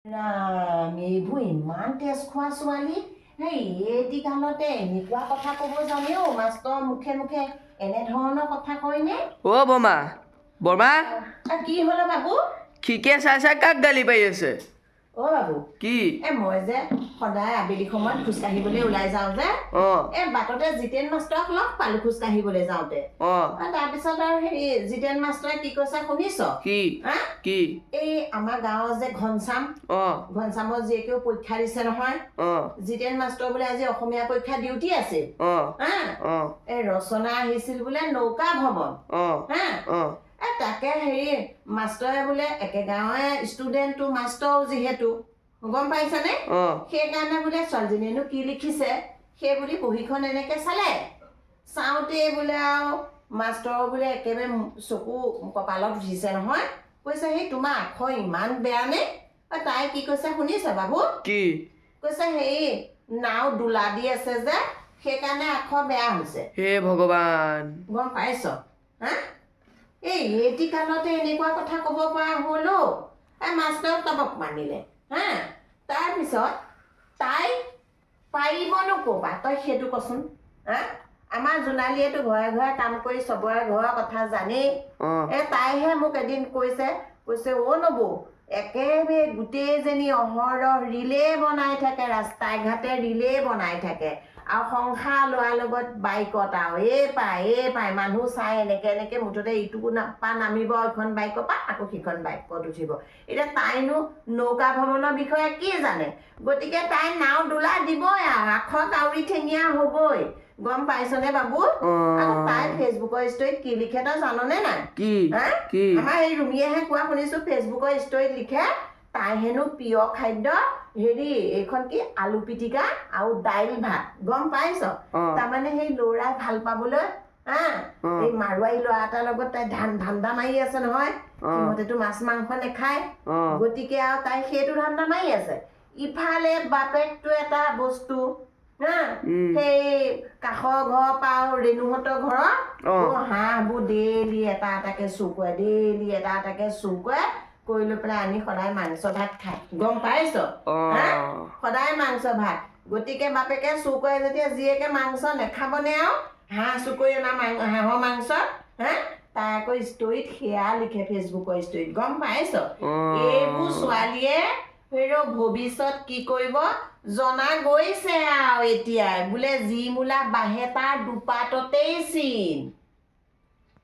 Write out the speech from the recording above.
এইবোৰ ইমান তেজ খোৱা ছোৱালী এটি কালতে এনেকুৱা কথা ক'ব জানেও মাষ্টৰ মুখে মুখে এনেধৰণৰ কথা কয়নে? অ' বমা বৰমা কি হলো বাবু? খিকে চাই কাক গালি পাৰি আছে? অ' বাবু কি? মই যে সদায় আবেলি সময়ত খোজকাঢ়িবলৈ ওলাই যাওঁ যে বাটতে জিতেন মাষ্টৰক লগ পালো খোজকাঢ়িবলৈ যাওঁতে। তাৰপিছত আৰু জিতেন মাষ্টৰে কি কৈছে শুনিছ? কি? এই আমাৰ গাঁৱৰ যে ঘনশ্যামৰ জীয়েকেও পৰীক্ষা দিছে নহয়। জিতেন মাষ্টৰ বোলে আজি অসমীয়া পৰীক্ষা ডিউটি আছিল। এই ৰচনা আহিছিল বোলে নৌকা ভ্ৰমণ। তাকে মাষ্টৰে বোলে একে গাঁৱৰে ষ্টুডেণ্টটো মাষ্টৰ যিহেতু গম পাইছানে? সেইকাৰণে বোলে ছোৱালীজনীয়েনো কি লিখিছে সেই বুলি বহীখন এনেকে চাওঁতে বোলে আৰু মাষ্টৰ বোলে একেবাৰে চকু কপালত উঠিছে নহয়। কৈছে তোমাৰ আখৰ ইমান বেয়া নে? তাই কি কৈছে শুনিছে বাবু? কি কৈছে নাও দোলা দি আছে যে সেইকাৰণে আখৰ বেয়া হৈছে। হে ভগৱান গম পাইছ? এটি কালতে এনেকুৱা কথা ক'ব পৰা হলো। মাষ্টৰক তবক মানিলে। তাৰপিছত তাই পাৰিবনো ক'বা তই সেইটো কচোন। আমাৰ জোনালীয়েতো ঘৰে ঘৰে কাম কৰি চবৰে ঘৰৰ কথা জানেই। তাইহে মোক এদিন কৈছে অ' নবৌ একেবাৰে গোটেইজনী অহৰহ ৰিলে বনাই থাকে, ৰাস্তাই ঘাটে ৰিলে বনাই থাকে আৰু সংসাৰ লোৱাৰ লগত বাইকত আৰু পাই মানুহ চাই এনেকে মুঠতে ইটো পা নামিব এখন বাইকৰ পৰা আকৌ সিখন বাইকত উঠিব। এতিয়া তাইনো নৌকা ভ্ৰমণৰ বিষয়ে কি জানে? গতিকে তাই নাও দোলা দিবই আৰু আখৰ কাউৰী ঠেঙীয়া হবই। গম পাইছনে বাবু? তাই ফেচবুকৰ ষ্টৰীত কি লিখে তই জাননে নাই? আমাৰ এই ৰুমিয়েহে কোৱা শুনিছো ফেচবুকৰ ষ্টৰীত লিখে তাই হেনো প্ৰিয় খাদ্য এইখন কি আলু পিটিকা আৰু দাইল ভাত। গম পাইছ? তাৰমানে সেই ল'ৰাই ভাল পাবলৈ এই মাৰোৱাৰী ল'ৰা এটাৰ লগত তাই ধান্দা মাৰি আছে নহয়। সিহঁতেতো মাছ মাংস নেখায়। গতিকে আৰু তাই সেইটো ধান্দা মাৰি আছে। ইফালে বাপেকটো এটা বস্তু সেই কাষৰ ঘৰৰ পৰা ৰেণুহঁতৰ ঘৰৰ হাঁহবোৰ ডেইলি এটা এটাকে চুৰ কৰে কৰি লৈ পেলাই আনি সদায় মাংস ভাত খায়। গম পাইছ? সদায় মাংস ভাত। গতিকে বাপেকে চুৰ কৰে যেতিয়া জীয়েকে মাংস নেখাবনে আৰু হাঁহ চুৰ কৰি অনা হাঁহৰ মাংস তাই আকৌ ষ্টৰীত সেয়া লিখে ফেচবুকৰ ষ্টৰীত। গম পাইছ? এইবোৰ ছোৱালীয়ে ভৱিষ্যত কি কৰিব জনা গৈছে আৰু এতিয়াই বোলে যি মূলা বাঢ়ে তাৰ দুপাততেই চিন।